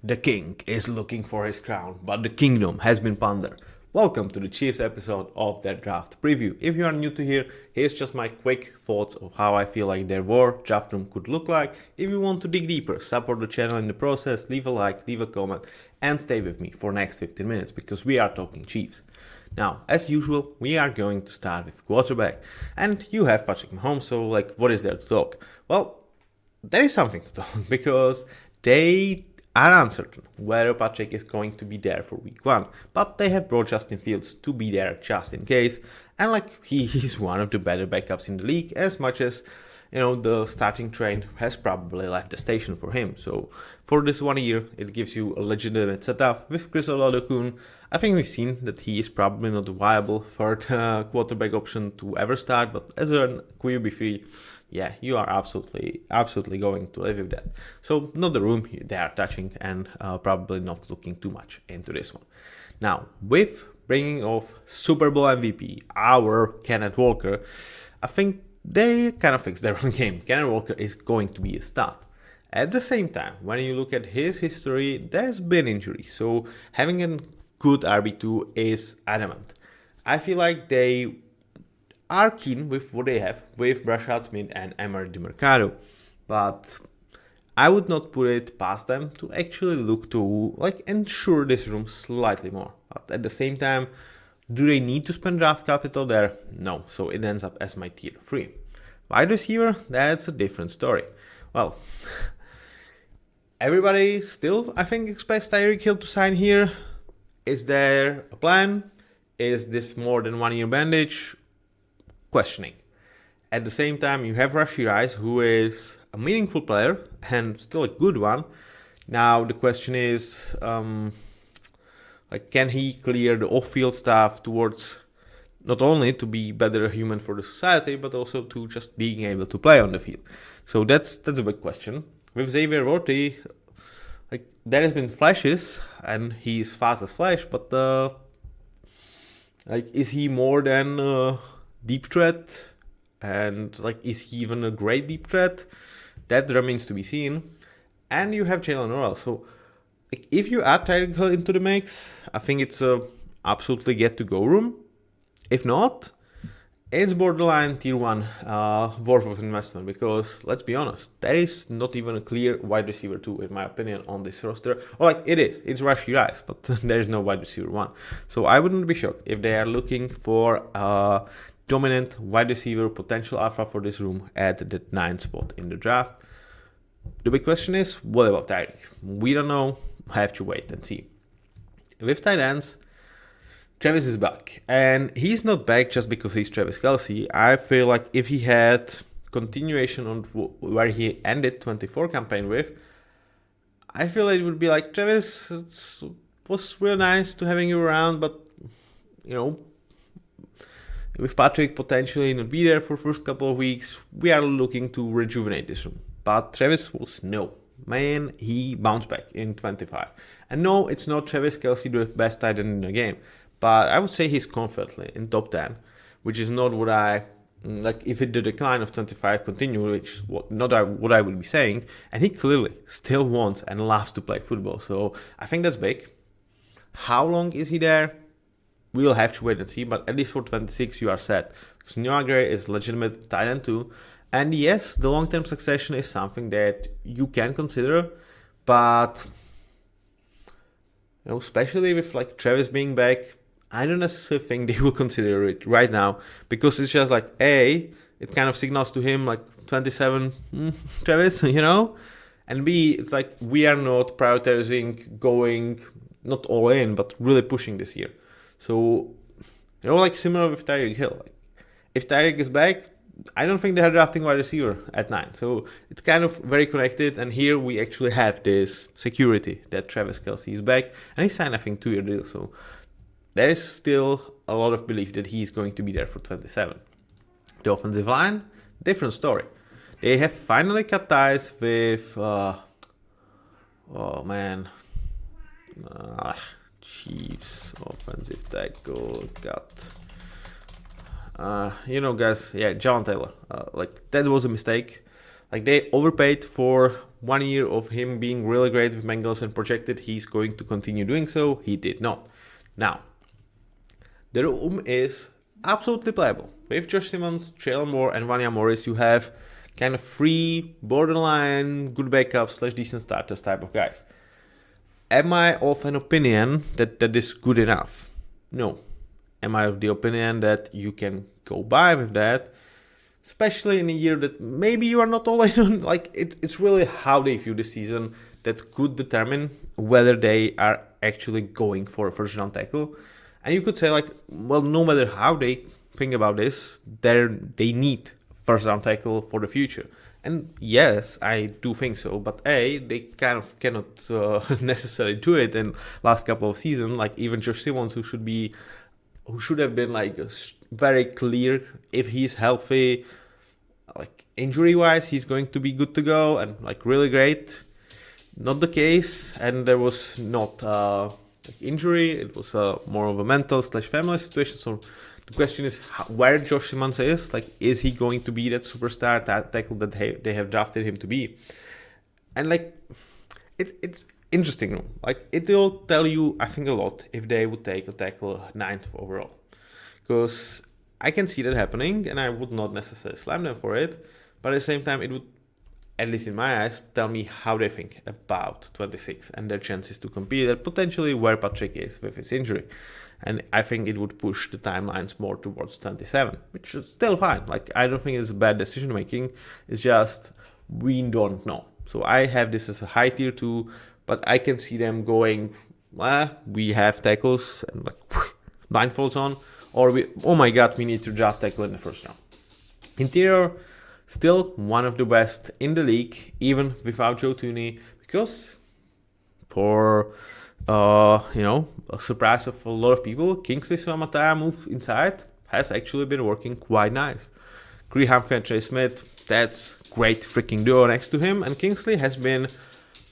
The king is looking for his crown, but the kingdom has been plundered. Welcome to the Chiefs episode of their draft preview. If you are new to here, here's just my quick thoughts of how I feel like their war draft room could look like. If you want to dig deeper, support the channel in the process, leave a like, leave a comment, and stay with me for next 15 minutes because we are talking Chiefs. Now, as usual, we are going to start with quarterback, and you have Patrick Mahomes, so what is there to talk? Well, there is something to talk because they are uncertain whether Patrick is going to be there for week 1, but they have brought Justin Fields to be there just in case, and he is one of the better backups in the league, as much as the starting train has probably left the station for him. So for this 1 year, it gives you a legitimate setup with Chris Olave. I think we've seen that he is probably not a viable third quarterback option to ever start, but as a QB3, yeah, you are absolutely going to live with that. So not the room they are touching and probably not looking too much into this one. Now, with bringing off Super Bowl MVP, our Kenneth Walker, I think they kind of fixed their own game. Kenneth Walker is going to be a stud. At the same time, when you look at his history, there's been injury. So having a good RB2 is adamant. I feel like they are keen with what they have with Brashad Smith and Emery DeMarcado, but I would not put it past them to actually look to ensure this room slightly more. But at the same time, do they need to spend draft capital there? No, so it ends up as my tier 3. Wide receiver, that's a different story. Well, everybody still, I think, expects Tyreek Hill to sign here. Is there a plan? Is this more than 1 year bandage? Questioning. At the same time, you have Rashee Rice, who is a meaningful player and still a good one. Now the question is, can he clear the off-field stuff towards not only to be better human for the society, but also to just being able to play on the field? So that's a big question. With Xavier Worthy, there has been flashes, and he's fast as flash, but is he more than deep threat, and is he even a great deep threat? That remains to be seen. And you have Jalen Orrell. So if you add Tyreek Hill into the mix, I think it's a absolutely get to go room. If not, it's borderline tier 1 worth of investment, because let's be honest, there is not even a clear wide receiver 2 in my opinion on this roster. Or it's Rashee Rice, but there is no wide receiver 1. So I wouldn't be shocked if they are looking for dominant wide receiver potential alpha for this room at the 9th spot in the draft. The big question is, what about Tyreek? We don't know. Have to wait and see. With tight ends, Travis is back, and he's not back just because he's Travis Kelce. I feel like if he had continuation on where he ended 24 campaign with, I feel it would be like, Travis, it was real nice to having you around, but with Patrick potentially not be there for first couple of weeks, we are looking to rejuvenate this room. But Travis was no. Man, he bounced back in 25. And no, it's not Travis Kelce, the best tight end in the game, but I would say he's confidently in top 10, which is not what I if it the decline of 25 continue, which is what I would be saying. And he clearly still wants and loves to play football, so I think that's big. How long is he there? We will have to wait and see, but at least for 26 you are set, because Noah Gray is legitimate tight end too. And yes, the long-term succession is something that you can consider, but especially with Travis being back, I don't necessarily think they will consider it right now, because it's just A, it kind of signals to him 27, Travis, and B, it's we are not prioritizing going not all in, but really pushing this year. So, similar with Tyreek Hill. If Tyreek is back, I don't think they are drafting wide receiver at 9. So it's kind of very connected, and here we actually have this security that Travis Kelce is back, and he signed, I think, 2-year deal. So there is still a lot of belief that he's going to be there for 27. The offensive line, different story. They have finally cut ties with, Chiefs offensive tackle got. Guys, John Taylor. That was a mistake. They overpaid for 1 year of him being really great with Bengals and projected he's going to continue doing so. He did not. Now, the room is absolutely playable. With Josh Simmons, Jalen Moore, and Vanya Morris, you have kind of 3 borderline good backups / decent starters type of guys. Am I of an opinion that that is good enough? No. Am I of the opinion that you can go by with that? Especially in a year that maybe you are not all in on. Like, it's really how they view the season that could determine whether they are actually going for a first round tackle. And you could say, like, well, no matter how they think about this, they need first round tackle for the future. And yes, I do think so, but they kind of cannot necessarily do it in last couple of seasons. Like, even Josh Simmons, who should have been like very clear if he's healthy, like injury wise, he's going to be good to go and like really great. Not the case, and there was not injury. It was more of a mental / family situation. So the question is where Josh Simmons is. Like, is he going to be that superstar tackle that they have drafted him to be? And like, it's interesting. Like, it will tell you, I think, a lot if they would take a tackle 9th overall, because I can see that happening, and I would not necessarily slam them for it. But at the same time, it would, at least in my eyes, tell me how they think about 26 and their chances to compete, and potentially where Patrick is with his injury. And I think it would push the timelines more towards 27, which is still fine. Like, I don't think it's a bad decision making. It's just we don't know. So I have this as a high tier 2, but I can see them going, we have tackles and like blindfolds on, or oh my god, we need to draft tackle in the first round. Interior, still one of the best in the league, even without Joe Thuney, because for a surprise of a lot of people, Kingsley Suamataia move inside has actually been working quite nice. Cree Humphrey and Trey Smith, that's great freaking duo next to him, and Kingsley has been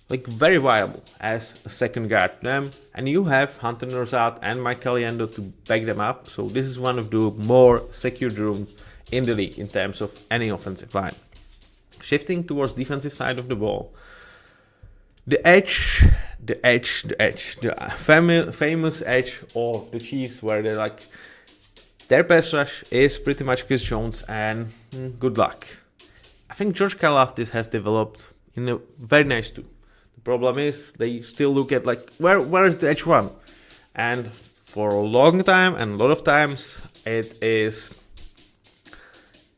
like very viable as a second guard to them, and you have Hunter Norzat and Mike Caliendo to back them up, so this is one of the more secure rooms in the league in terms of any offensive line. Shifting towards defensive side of the ball, the famous edge of the Chiefs, where they're like, their pass rush is pretty much Chris Jones, and good luck. I think George Karlaftis has developed in a very nice too. The problem is they still look at like, where is the edge one? And for a long time and a lot of times it is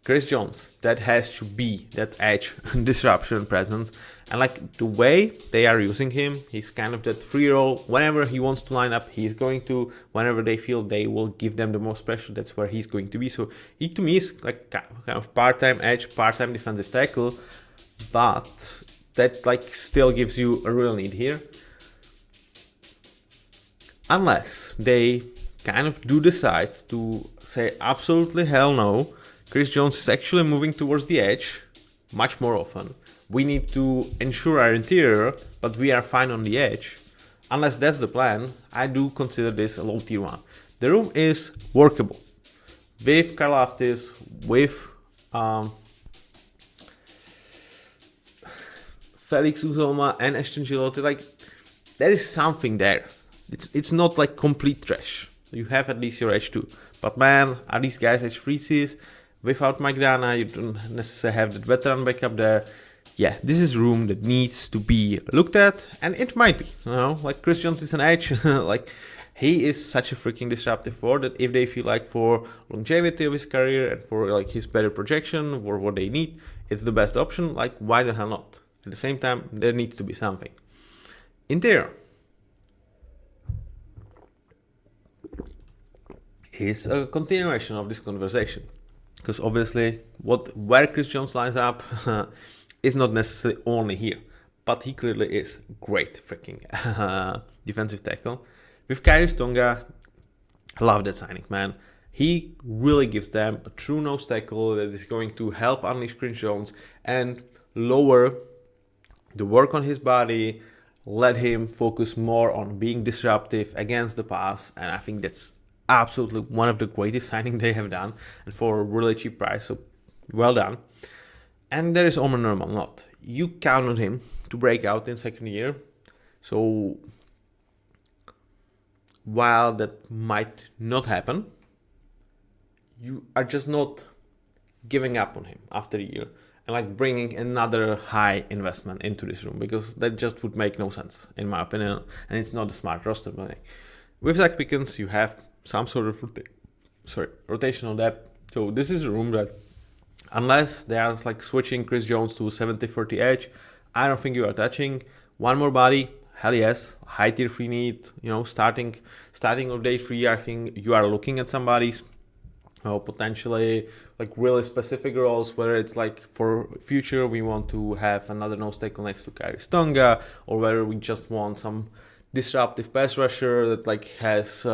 Chris Jones that has to be that edge disruption presence. And like the way they are using him, he's kind of that free roll. Whenever he wants to line up, he's going to. Whenever they feel they will give them the most pressure, that's where he's going to be. So he, to me, is like kind of part-time edge, part-time defensive tackle. But that like still gives you a real need here. Unless they kind of do decide to say absolutely hell no, Chris Jones is actually moving towards the edge much more often. We need to ensure our interior, but we are fine on the edge. Unless that's the plan, I do consider this a low tier 1. The room is workable. With Karlaftis, with Felix Uzoma and Ashton Gilotti, like, there is something there. It's not like complete trash. You have at least your edge 2. But man, are these guys edge freezes? Without Mike Dana, you don't necessarily have that veteran backup there. Yeah, this is room that needs to be looked at, and it might be, like Chris Jones is an edge, like he is such a freaking disruptive forward that if they feel like for longevity of his career and for like his better projection or what they need, it's the best option. Like, why the hell not? At the same time, there needs to be something. Interior is a continuation of this conversation, because obviously where Chris Jones lines up is not necessarily only here, but he clearly is great freaking defensive tackle. With Kairis Tonga, I love that signing, man. He really gives them a true nose tackle that is going to help unleash Chris Jones and lower the work on his body, let him focus more on being disruptive against the pass, and I think that's absolutely one of the greatest signings they have done, and for a really cheap price, so well done. And there is Omer Norman not. You count on him to break out in second year. So while that might not happen, you are just not giving up on him after a year and like bringing another high investment into this room, because that just would make no sense in my opinion, and it's not a smart roster building. With Zach Pickens, you have some sort of rotational depth. So this is a room that, unless they are like switching Chris Jones to 70-30 edge, I don't think you are touching. One more body, hell yes. High tier 3 need, starting of day 3, I think you are looking at somebody's potentially like really specific roles, whether it's like for future we want to have another nose tackle next to Kyrie Stonga, or whether we just want some disruptive pass rusher that like has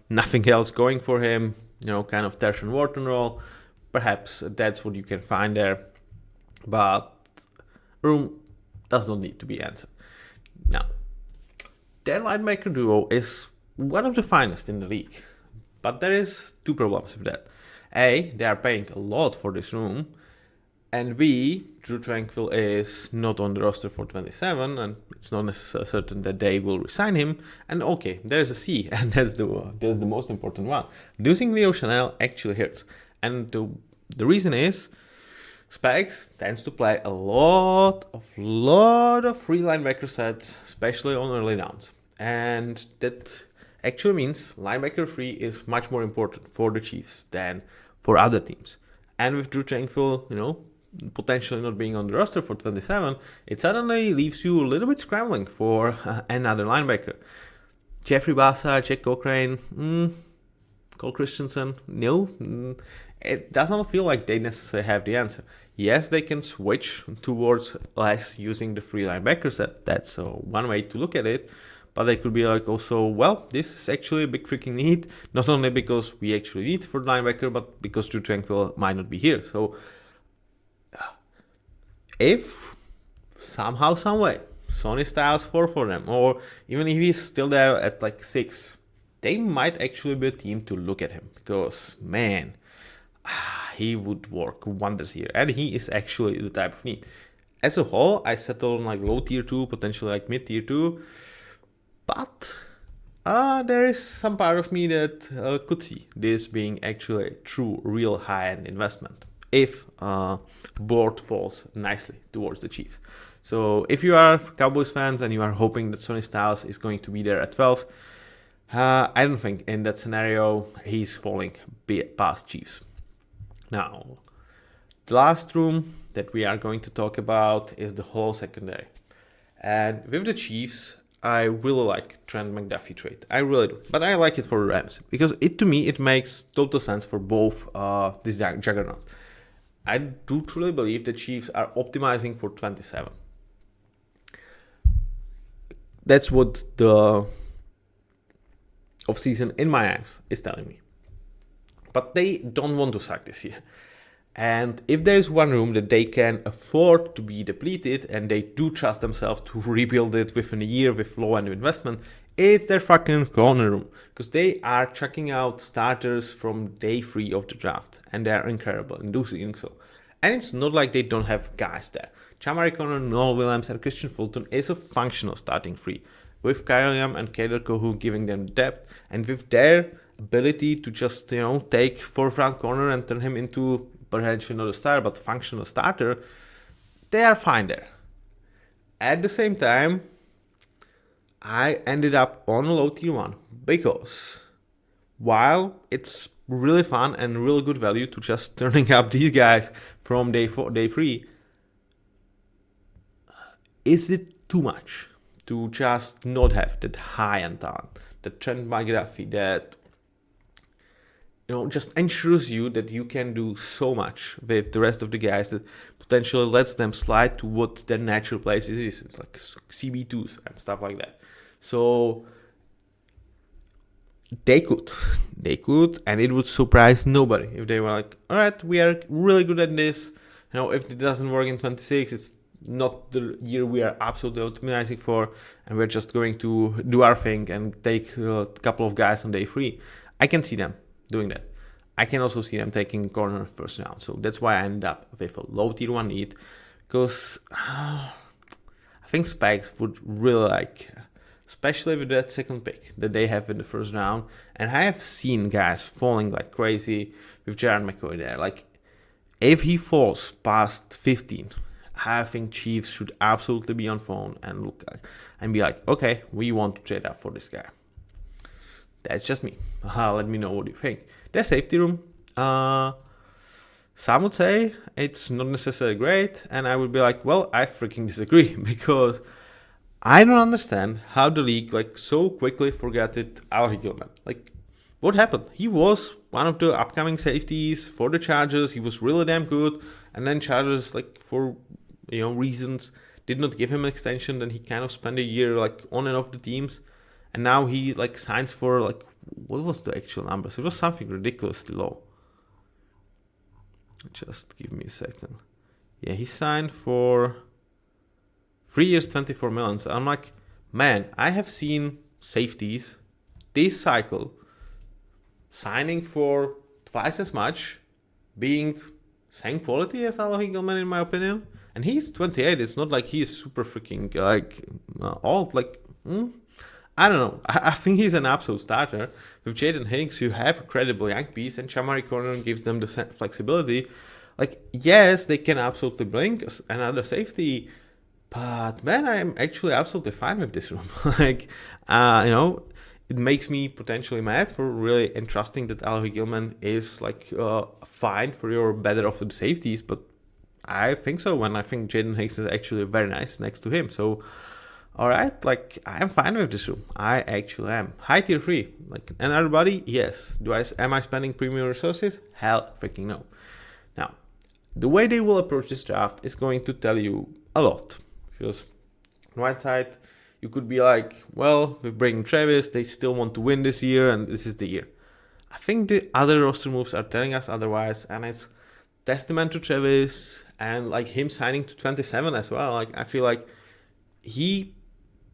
nothing else going for him, kind of Tershawn Wharton role. Perhaps that's what you can find there, but room does not need to be answered. Now, their linebacker duo is one of the finest in the league, but there is two problems with that. A, they are paying a lot for this room, and B, Drew Tranquil is not on the roster for 27, and it's not necessarily certain that they will resign him. And okay, there's a C, and that's the most important one. Losing Leo Chanel actually hurts, and the reason is Spags tends to play a lot of free linebacker sets, especially on early downs, and that actually means linebacker 3 is much more important for the Chiefs than for other teams. And with Drew Tranquil, potentially not being on the roster for 27, it suddenly leaves you a little bit scrambling for another linebacker. Jeffrey Bassa, Jack Cochrane, Cole Christensen, no. It does not feel like they necessarily have the answer. Yes, they can switch towards less using the free linebacker set. That's one way to look at it. But they could be like also, well, this is actually a big freaking need. Not only because we actually need for linebacker, but because Drew Tranquil might not be here. So if somehow, some way, Sonny Styles 4 for them, or even if he's still there at like 6, they might actually be a team to look at him, because man, he would work wonders here, and he is actually the type of need. As a whole, I settle on like low tier 2, potentially like mid tier 2, but there is some part of me that could see this being actually a true, real high-end investment if board falls nicely towards the Chiefs. So if you are Cowboys fans and you are hoping that Sonny Styles is going to be there at 12, I don't think in that scenario he's falling past Chiefs. Now, the last room that we are going to talk about is the whole secondary. And with the Chiefs, I really like Trent McDuffie trade. I really do. But I like it for the Rams, because to me it makes total sense for both these juggernauts. I do truly believe the Chiefs are optimizing for 27. That's what the offseason in my eyes is telling me. But they don't want to suck this year. And if there is one room that they can afford to be depleted, and they do trust themselves to rebuild it within a year with low end investment, it's their fucking corner room. Because they are checking out starters from day 3 of the draft, and they are incredible in doing so. And it's not like they don't have guys there. Chamari Conner, Noel Williams, and Christian Fulton is a functional starting 3, with Kyriam and Kader Kohu giving them depth, and with their ability to just take 4th round corner and turn him into potentially not a star but functional starter, they are fine there. At the same time, I ended up on a low tier 1 because while it's really fun and really good value to just turning up these guys from day 3, is it too much to just not have that high-end talent, that Trent McDuffie, that just ensures you that you can do so much with the rest of the guys that potentially lets them slide to what their natural place is. It's like CB2s and stuff like that. So they could, and it would surprise nobody if they were like, all right, we are really good at this. If it doesn't work in 26, it's not the year we are absolutely optimizing for, and we're just going to do our thing and take a couple of guys on day 3. I can see them doing that. I can also see them taking corner first round. So that's why I end up with a low tier 1 need, because I think Spags would really like, especially with that second pick that they have in the first round. And I have seen guys falling like crazy with Jared McCoy there. Like, if he falls past 15, I think Chiefs should absolutely be on phone and look and be like, okay, we want to trade up for this guy. That's just me. Let me know what you think. Their safety room, some would say it's not necessarily great, and I would be like, well, I freaking disagree, because I don't understand how the league like so quickly forgot it. Alohi Gilman, like, what happened? He was one of the upcoming safeties for the Chargers. He was really damn good, and then Chargers, like, for reasons, did not give him an extension. Then he kind of spent a year like on and off the teams, and now he like signs for like, what was the actual numbers? It was something ridiculously low. Just give me a second. Yeah, he signed for 3 years, 24 million. So I'm like, man, I have seen safeties this cycle signing for twice as much, being same quality as Alohi Gilman in my opinion. And he's 28. It's not like he's super freaking like old. Like, I don't know. I think he's an absolute starter. With Jaden Hicks, you have a credible young piece, and Chamari Corner gives them the flexibility. Like, yes, they can absolutely bring another safety, but man, I'm actually absolutely fine with this room. Like, it makes me potentially mad for really entrusting that Alohi Gilman is like fine for your better of the safeties, but I think so, and I think Jaden Hicks is actually very nice next to him. So, all right, like, I'm fine with this room. I actually am. High tier 3, like, and everybody, yes. Am I spending premium resources? Hell freaking no. Now, the way they will approach this draft is going to tell you a lot, because on one side, you could be like, well, we're bringing Travis, they still want to win this year, and this is the year. I think the other roster moves are telling us otherwise, and it's testament to Travis and like him signing to 27 as well. Like, I feel like he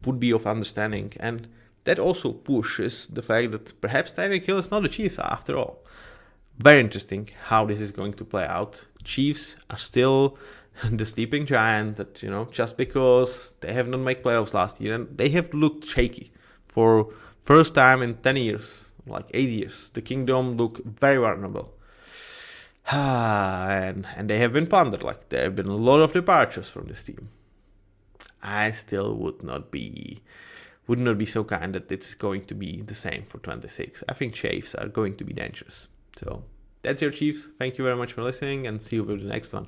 would be of understanding, and that also pushes the fact that perhaps Tyreek Hill is not the Chiefs after all. Very interesting how this is going to play out. Chiefs are still the sleeping giant that, just because they have not made playoffs last year and they have looked shaky for first time in 10 years, like 8 years. The Kingdom look very vulnerable. And they have been pondered. Like, there have been a lot of departures from this team. I still would not be so kind that it's going to be the same for 26. I think Chiefs are going to be dangerous. So that's your Chiefs. Thank you very much for listening, and see you with the next one.